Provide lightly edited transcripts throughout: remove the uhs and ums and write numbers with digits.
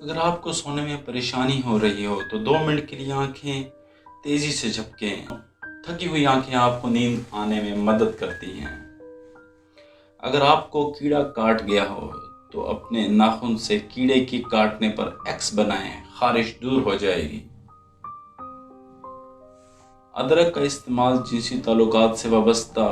اگر آپ کو سونے میں پریشانی ہو رہی ہو تو 2 منٹ کے لیے آنکھیں تیزی سے جھپکیں۔ تھکی ہوئی آنکھیں آپ کو نیند آنے میں مدد کرتی ہیں۔ اگر آپ کو کیڑا کاٹ گیا ہو تو اپنے ناخن سے کیڑے کی کاٹنے پر ایکس بنائیں، خارش دور ہو جائے گی۔ ادرک کا استعمال جنسی تعلقات سے وابستہ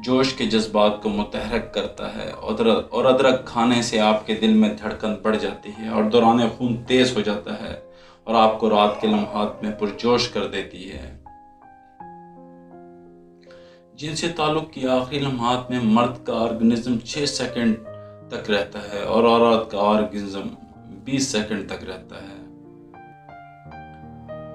جوش کے جذبات کو متحرک کرتا ہے اور ادرک کھانے سے آپ کے دل میں دھڑکن بڑھ جاتی ہے اور دوران خون تیز ہو جاتا ہے اور آپ کو رات کے لمحات میں پرجوش کر دیتی ہے۔ جنسی تعلق کی آخری لمحات میں مرد کا آرگنزم 6 سیکنڈ تک رہتا ہے اور عورت کا آرگنزم 20 سیکنڈ تک رہتا ہے۔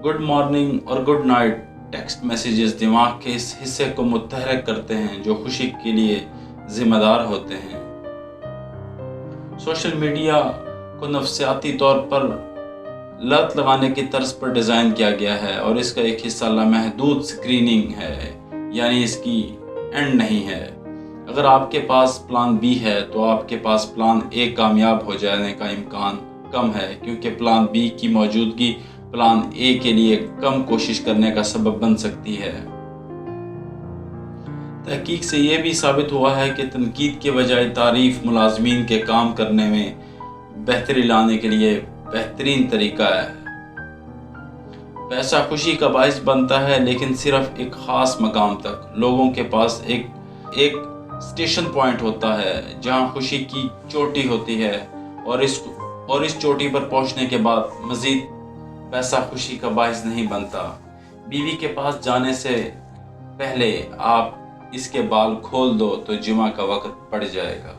گڈ مارننگ اور گڈ نائٹ ٹیکسٹ میسیجز دماغ کے اس حصے کو متحرک کرتے ہیں جو خوشی کے لیے ذمہ دار ہوتے ہیں۔ سوشل میڈیا کو نفسیاتی طور پر لت لگانے کی طرز پر ڈیزائن کیا گیا ہے اور اس کا ایک حصہ لامحدود سکریننگ ہے، یعنی اس کی اینڈ نہیں ہے۔ اگر آپ کے پاس پلان بی ہے تو آپ کے پاس پلان اے کامیاب ہو جانے کا امکان کم ہے، کیونکہ پلان بی کی موجودگی پلان اے کے لیے کم کوشش کرنے کا سبب بن سکتی ہے۔ تحقیق سے یہ بھی ثابت ہوا ہے کہ تنقید کے بجائے تعریف ملازمین کے کام کرنے میں بہتری لانے کے لیے بہترین طریقہ ہے۔ پیسہ خوشی کا باعث بنتا ہے، لیکن صرف ایک خاص مقام تک۔ لوگوں کے پاس ایک اسٹیشن پوائنٹ ہوتا ہے جہاں خوشی کی چوٹی ہوتی ہے اور اس چوٹی پر پہنچنے کے بعد مزید پیسہ خوشی کا باعث نہیں بنتا۔ بیوی کے پاس جانے سے پہلے آپ اس کے بال کھول دو تو جمعہ کا وقت پڑ جائے گا۔